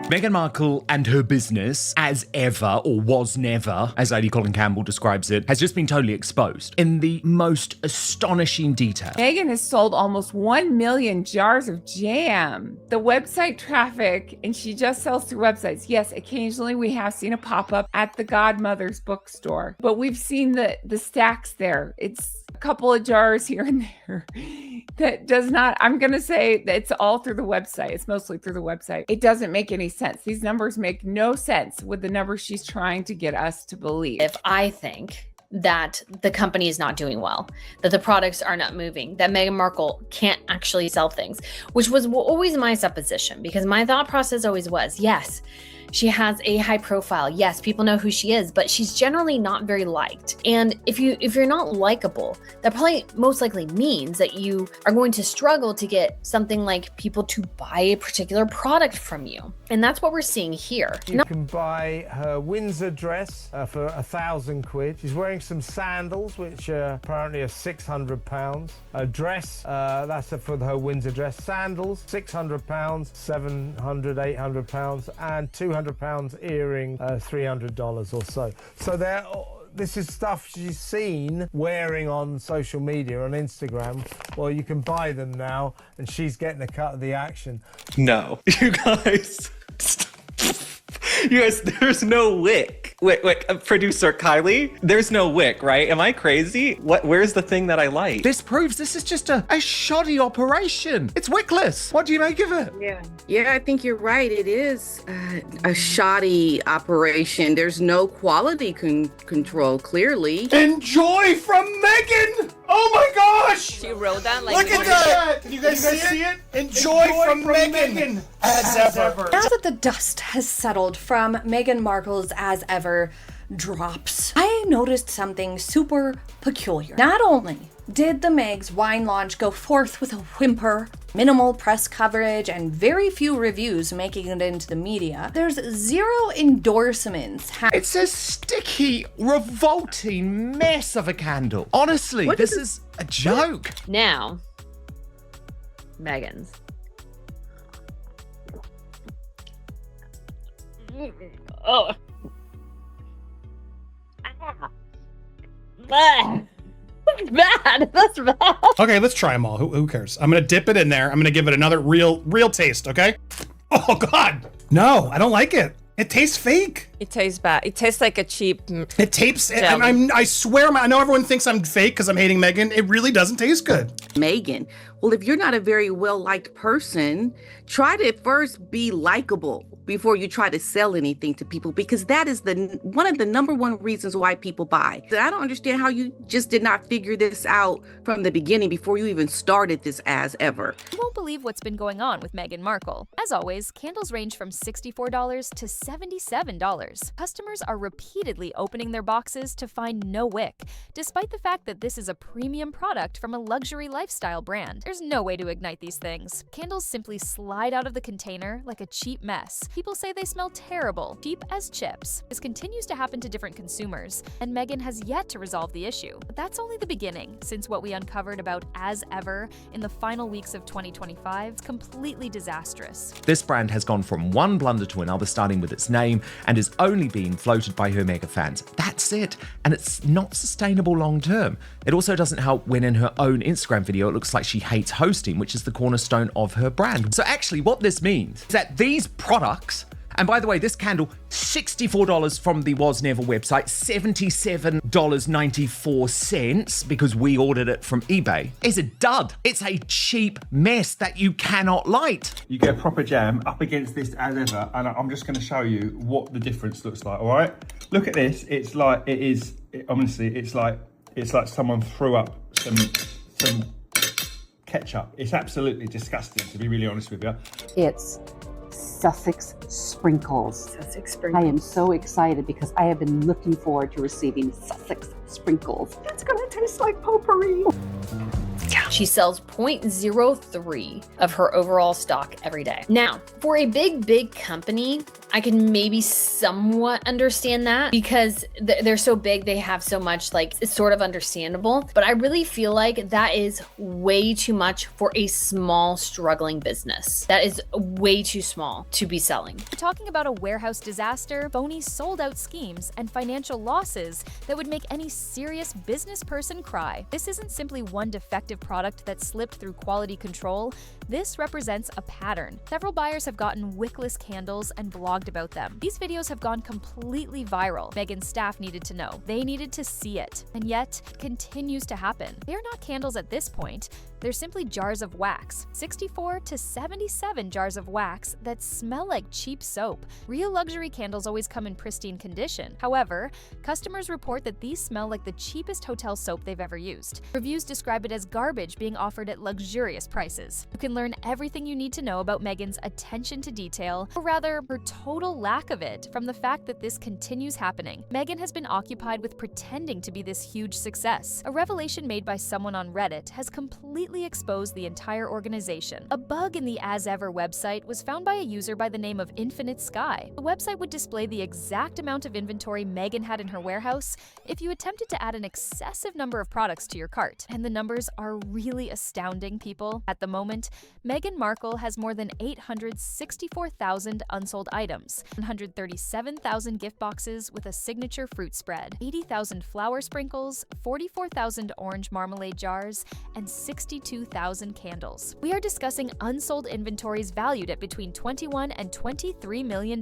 Meghan Markle and her business, as ever, or was never, as Lady Colin Campbell describes it, has just been totally exposed in the most astonishing detail. Meghan has sold almost 1 million jars of jam. The website traffic, and she just sells through websites. Yes, occasionally we have seen a pop-up at the Godmother's bookstore, but we've seen the stacks there. It's a couple of jars here and there. That does not, I'm going to say that it's all through the website. It's mostly through the website. It doesn't make any sense. These numbers make no sense with the numbers she's trying to get us to believe. If I think that the company is not doing well, that the products are not moving, that Meghan Markle can't actually sell things, which was always my supposition, because my thought process always was, yes, she has a high profile. Yes, people know who she is, but she's generally not very liked. And if you're not likable, that probably most likely means that you are going to struggle to get something like people to buy a particular product from you. And that's what we're seeing here. You can buy her Windsor dress for £1,000. She's wearing some sandals, which apparently are £600. A dress, that's for her Windsor dress. Sandals, £600, £700, £800, and £200 earring, $300 or so. So this is stuff she's seen wearing on social media, on Instagram. Well, you can buy them now, and she's getting a cut of the action. No, you guys, there's no wick. Wait, producer Kylie, there's no wick, right? Am I crazy? Where's the thing that I like? This proves this is just a shoddy operation. It's wickless. What do you make of it? Yeah, I think you're right. It is a shoddy operation. There's no quality control, clearly. Enjoy from Meghan! Oh my gosh! She wrote that like... Look at that! Can you guys see it? Enjoy from Meghan! As ever. Now that the dust has settled from Meghan Markle's As Ever drops, I noticed something super peculiar. Not only did the Meg's wine launch go forth with a whimper, minimal press coverage, and very few reviews making it into the media, there's zero endorsements. It's a sticky, revolting mess of a candle. Honestly, this is a joke. Now, Meghan's. Oh. Bad. That's bad. Okay, let's try them all. Who cares? I'm gonna dip it in there. I'm gonna give it another real taste, okay? Oh God. No, I don't like it. It tastes fake. It tastes bad. It tastes like a cheap It tastes, I swear, I know everyone thinks I'm fake because I'm hating Meghan. It really doesn't taste good. Meghan, well, if you're not a very well-liked person, try to first be likable before you try to sell anything to people, because that is one of the number one reasons why people buy. I don't understand how you just did not figure this out from the beginning before you even started this As Ever. You won't believe what's been going on with Meghan Markle. As always, candles range from $64 to $77. Customers are repeatedly opening their boxes to find no wick, despite the fact that this is a premium product from a luxury lifestyle brand. There's no way to ignite these things. Candles simply slide out of the container like a cheap mess. People say they smell terrible, cheap as chips. This continues to happen to different consumers, and Meghan has yet to resolve the issue. But that's only the beginning, since what we uncovered about As Ever in the final weeks of 2025 is completely disastrous. This brand has gone from one blunder to another, starting with its name, and is only being floated by her mega fans. That's it, and it's not sustainable long term. It also doesn't help when in her own Instagram video it looks like she hates hosting, which is the cornerstone of her brand. So actually what this means is that these products, and by the way, this candle, $64 from the Was Never website, $77.94 because we ordered it from eBay, is a dud. It's a cheap mess that you cannot light. You get proper jam up against this As Ever, and I'm just going to show you what the difference looks like, all right? Look at this. It's like, honestly, it's like someone threw up some ketchup. It's absolutely disgusting, to be really honest with you. It's Sussex Sprinkles. I am so excited because I have been looking forward to receiving Sussex Sprinkles. It's gonna taste like potpourri. She sells 0.03 of her overall stock every day. Now, for a big company, I can maybe somewhat understand that because they're so big, they have so much, like, it's sort of understandable. But I really feel like that is way too much for a small, struggling business. That is way too small to be selling. We're talking about a warehouse disaster, phony sold-out schemes, and financial losses that would make any serious business person cry. This isn't simply one defective product that slipped through quality control. This represents a pattern. Several buyers have gotten wickless candles and blogged about them. These videos have gone completely viral. Meghan's staff needed to know. They needed to see it. And yet, it continues to happen. They're not candles at this point. They're simply jars of wax. 64 to 77 jars of wax that smell like cheap soap. Real luxury candles always come in pristine condition. However, customers report that these smell like the cheapest hotel soap they've ever used. Reviews describe it as garbage being offered at luxurious prices. You can learn everything you need to know about Meghan's attention to detail, or rather, her total lack of it, from the fact that this continues happening. Meghan has been occupied with pretending to be this huge success. A revelation made by someone on Reddit has completely exposed the entire organization. A bug in the As Ever website was found by a user by the name of Infinite Sky. The website would display the exact amount of inventory Meghan had in her warehouse if you attempted to add an excessive number of products to your cart. And the numbers are really astounding, people. At the moment, Meghan Markle has more than 864,000 unsold items, 137,000 gift boxes with a signature fruit spread, 80,000 flower sprinkles, 44,000 orange marmalade jars, and 62,000 candles. We are discussing unsold inventories valued at between $21 and $23 million.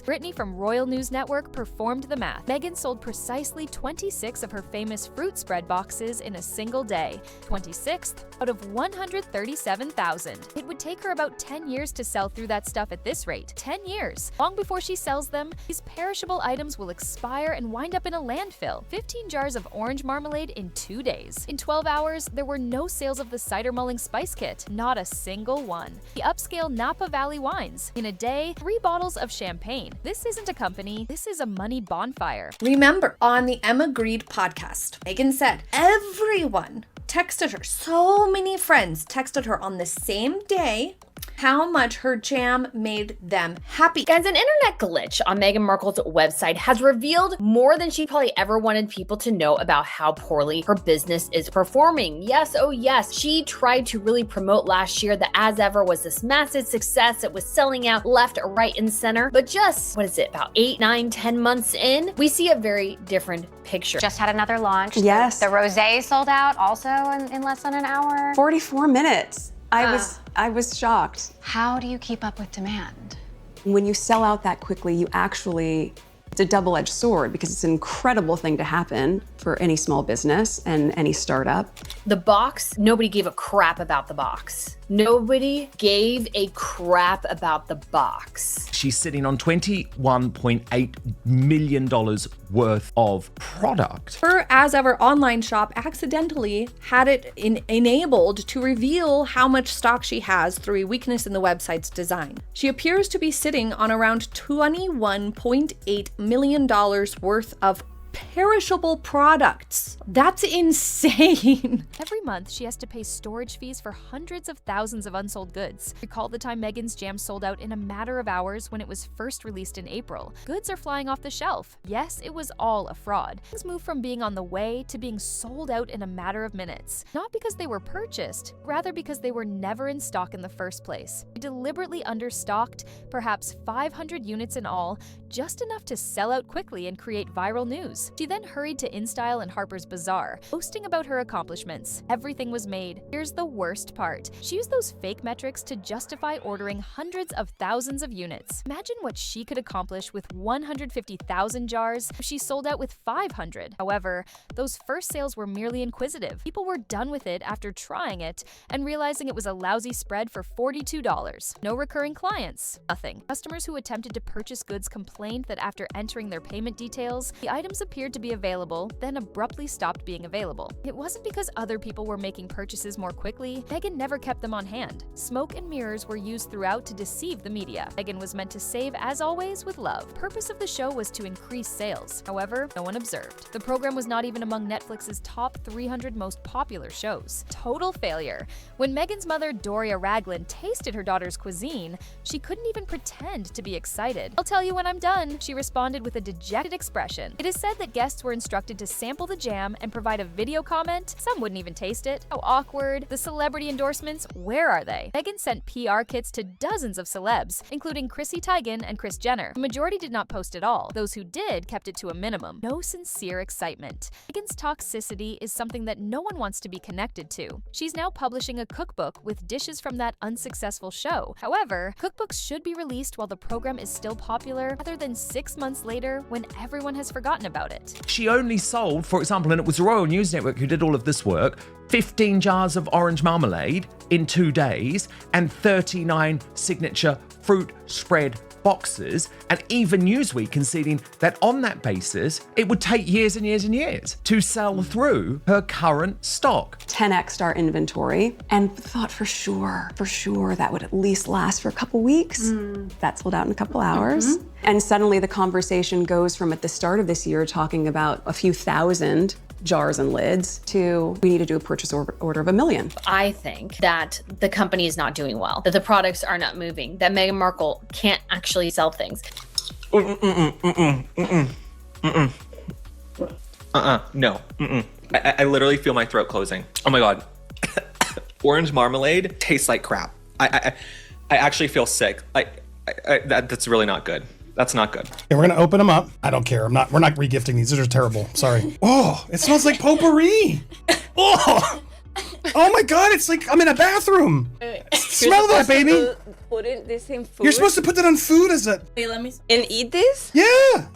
Brittany from Royal News Network performed the math. Meghan sold precisely 26 of her famous fruit spread boxes in a single day, 26th out of 137,000. It would take her about 10 years to sell through that stuff at this rate. 10 years. Long before she sells them, these perishable items will expire and wind up in a landfill. 15 jars of orange marmalade in 2 days. In 12 hours, there were no sales of the cider mulling spice kit. Not a single one. The upscale Napa Valley wines. In a day, 3 bottles of champagne. This isn't a company. This is a money bonfire. Remember, on the Emma Grede podcast, Meghan said everyone texted her. So many friends texted her on the same day how much her jam made them happy. Guys, an internet glitch on Meghan Markle's website has revealed more than she probably ever wanted people to know about how poorly her business is performing. Yes, oh yes, she tried to really promote last year that As Ever was this massive success. It was selling out left, right, and center. But just, what is it, about 8, 9, 10 months in, we see a very different picture. Just had another launch. Yes. The rosé sold out also in less than an hour. 44 minutes. I was shocked. How do you keep up with demand? When you sell out that quickly, you actually, it's a double-edged sword because it's an incredible thing to happen for any small business and any startup. The box, nobody gave a crap about the box. Nobody gave a crap about the box. She's sitting on $21.8 million worth of product. Her As Ever online shop accidentally had it enabled to reveal how much stock she has through a weakness in the website's design. She appears to be sitting on around $21.8 million worth of perishable products. That's insane. Every month, she has to pay storage fees for hundreds of thousands of unsold goods. Recall the time Meghan's jam sold out in a matter of hours when it was first released in April. Goods are flying off the shelf. Yes, it was all a fraud. Things moved from being on the way to being sold out in a matter of minutes. Not because they were purchased, rather because they were never in stock in the first place. She deliberately understocked, perhaps 500 units in all, just enough to sell out quickly and create viral news. She then hurried to InStyle and Harper's Bazaar, boasting about her accomplishments. Everything was made. Here's the worst part. She used those fake metrics to justify ordering hundreds of thousands of units. Imagine what she could accomplish with 150,000 jars if she sold out with 500. However, those first sales were merely inquisitive. People were done with it after trying it and realizing it was a lousy spread for $42. No recurring clients. Nothing. Customers who attempted to purchase goods complained that after entering their payment details, the items appeared to be available, then abruptly stopped being available. It wasn't because other people were making purchases more quickly. Meghan never kept them on hand. Smoke and mirrors were used throughout to deceive the media. Meghan was meant to save, as always, with love. The purpose of the show was to increase sales. However, no one observed. The program was not even among Netflix's top 300 most popular shows. Total failure. When Meghan's mother, Doria Ragland, tasted her daughter's cuisine, she couldn't even pretend to be excited. "I'll tell you when I'm done," she responded with a dejected expression. It is said that guests were instructed to sample the jam and provide a video comment. Some wouldn't even taste it. How awkward. The celebrity endorsements, where are they? Meghan sent PR kits to dozens of celebs, including Chrissy Teigen and Kris Jenner. The majority did not post at all. Those who did kept it to a minimum. No sincere excitement. Meghan's toxicity is something that no one wants to be connected to. She's now publishing a cookbook with dishes from that unsuccessful show. However, cookbooks should be released while the program is still popular, rather than 6 months later when everyone has forgotten about it. She only sold, for example, and it was the Royal News Network who did all of this work, 15 jars of orange marmalade in 2 days and 39 signature fruit spread boxes, and even Newsweek conceding that on that basis, it would take years and years and years to sell through her current stock. 10x our inventory, and thought for sure that would at least last for a couple weeks. That sold out in a couple hours. And suddenly the conversation goes from at the start of this year talking about a few thousand jars and lids to we need to do a purchase order of 1 million. I think that the company is not doing well, that the products are not moving, that Meghan Markle can't actually sell things. No. I literally feel my throat closing. Oh my God. Orange marmalade tastes like crap. I actually feel sick. That's really not good. That's not good. Yeah, we're gonna open them up. I don't care. We're not regifting these. These are terrible. Sorry. Oh, it smells like potpourri. Oh my God, it's like I'm in a bathroom. Smell that, baby. Put this in food. You're supposed to put that on food as a. Wait, let me. And eat this? Yeah.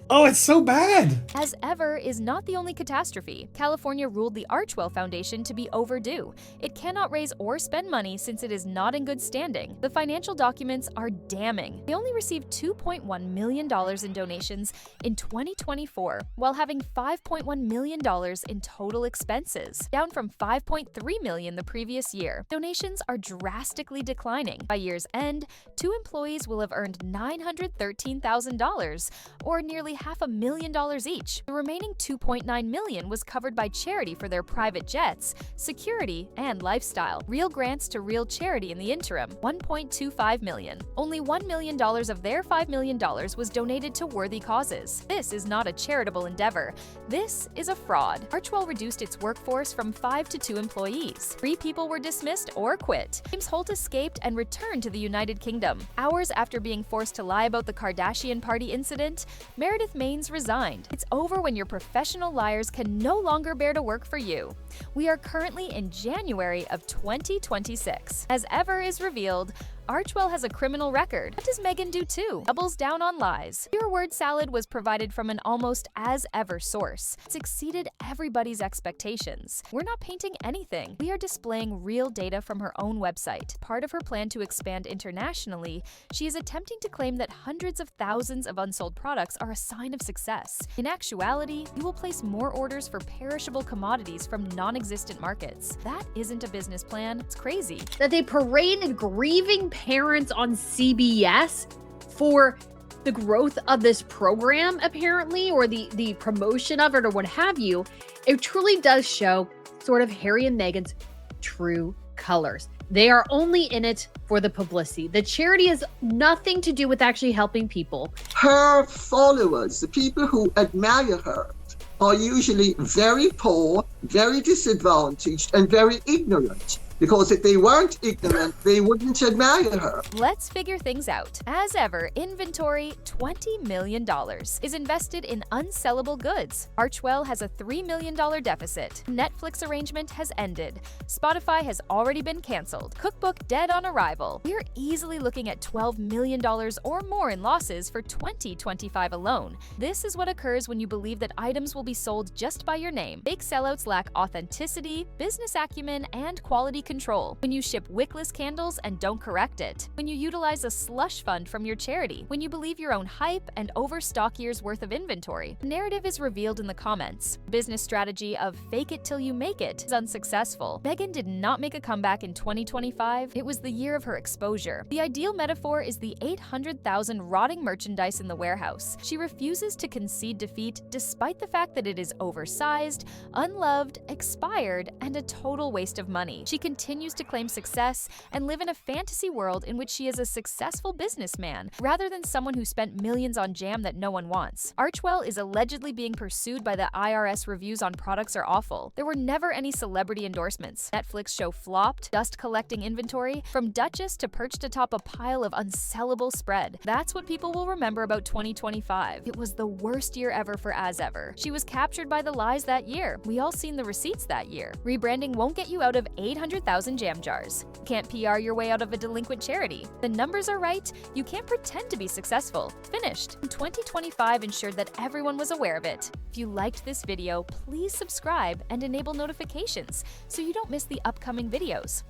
Oh, it's so bad. As ever is not the only catastrophe. California ruled the Archwell Foundation to be overdue. It cannot raise or spend money since it is not in good standing. The financial documents are damning. They only received $2.1 million in donations in 2024, while having $5.1 million in total expenses, down from $5.3 million the previous year. Donations are drastically declining. By year's end, 2 employees will have earned $913,000, or nearly $500,000 each. The remaining $2.9 million was covered by charity for their private jets, security, and lifestyle. Real grants to real charity in the interim, $1.25 million. Only $1 million of their $5 million was donated to worthy causes. This is not a charitable endeavor. This is a fraud. Archwell reduced its workforce from 5 to 2 employees. 3 people were dismissed or quit. James Holt escaped and returned to the United Kingdom. Hours after being forced to lie about the Kardashian party incident, Meredith Maines resigned. It's over when your professional liars can no longer bear to work for you. We are currently in January of 2026. As ever is revealed, Archwell has a criminal record. What does Meghan do too? Doubles down on lies. Your word salad was provided from an almost as-ever source. It's exceeded everybody's expectations. We're not painting anything. We are displaying real data from her own website. Part of her plan to expand internationally, she is attempting to claim that hundreds of thousands of unsold products are a sign of success. In actuality, you will place more orders for perishable commodities from non-existent markets. That isn't a business plan. It's crazy. That they paraded grieving parents on CBS for the growth of this program, apparently, or the promotion of it, or what have you. It truly does show sort of Harry and Meghan's true colors. They are only in it for the publicity. The charity has nothing to do with actually helping people. Her followers, the people who admire her, are usually very poor, very disadvantaged, and very ignorant. Because if they weren't ignorant, they wouldn't admire her. Let's figure things out. As ever, inventory, $20 million, is invested in unsellable goods. Archwell has a $3 million deficit. Netflix arrangement has ended. Spotify has already been canceled. Cookbook dead on arrival. We're easily looking at $12 million or more in losses for 2025 alone. This is what occurs when you believe that items will be sold just by your name. Fake sellouts lack authenticity, business acumen, and quality control, when you ship wickless candles and don't correct it, when you utilize a slush fund from your charity, when you believe your own hype and overstock years worth of inventory. The narrative is revealed in the comments. Business strategy of fake it till you make it is unsuccessful. Meghan did not make a comeback in 2025. It was the year of her exposure. The ideal metaphor is the 800,000 rotting merchandise in the warehouse. She refuses to concede defeat despite the fact that it is oversized, unloved, expired, and a total waste of money. She continues to claim success and live in a fantasy world in which she is a successful businessman rather than someone who spent millions on jam that no one wants. Archewell is allegedly being pursued by the IRS. Reviews on products are awful. There were never any celebrity endorsements. Netflix show flopped, dust collecting inventory, from Duchess to perched atop a pile of unsellable spread. That's what people will remember about 2025. It was the worst year ever for As Ever. She was captured by the lies that year. We all seen the receipts that year. Rebranding won't get you out of 800,000 jam jars. Can't PR your way out of a delinquent charity. The numbers are right. You can't pretend to be successful. Finished. 2025 ensured that everyone was aware of it. If you liked this video, please subscribe and enable notifications so you don't miss the upcoming videos.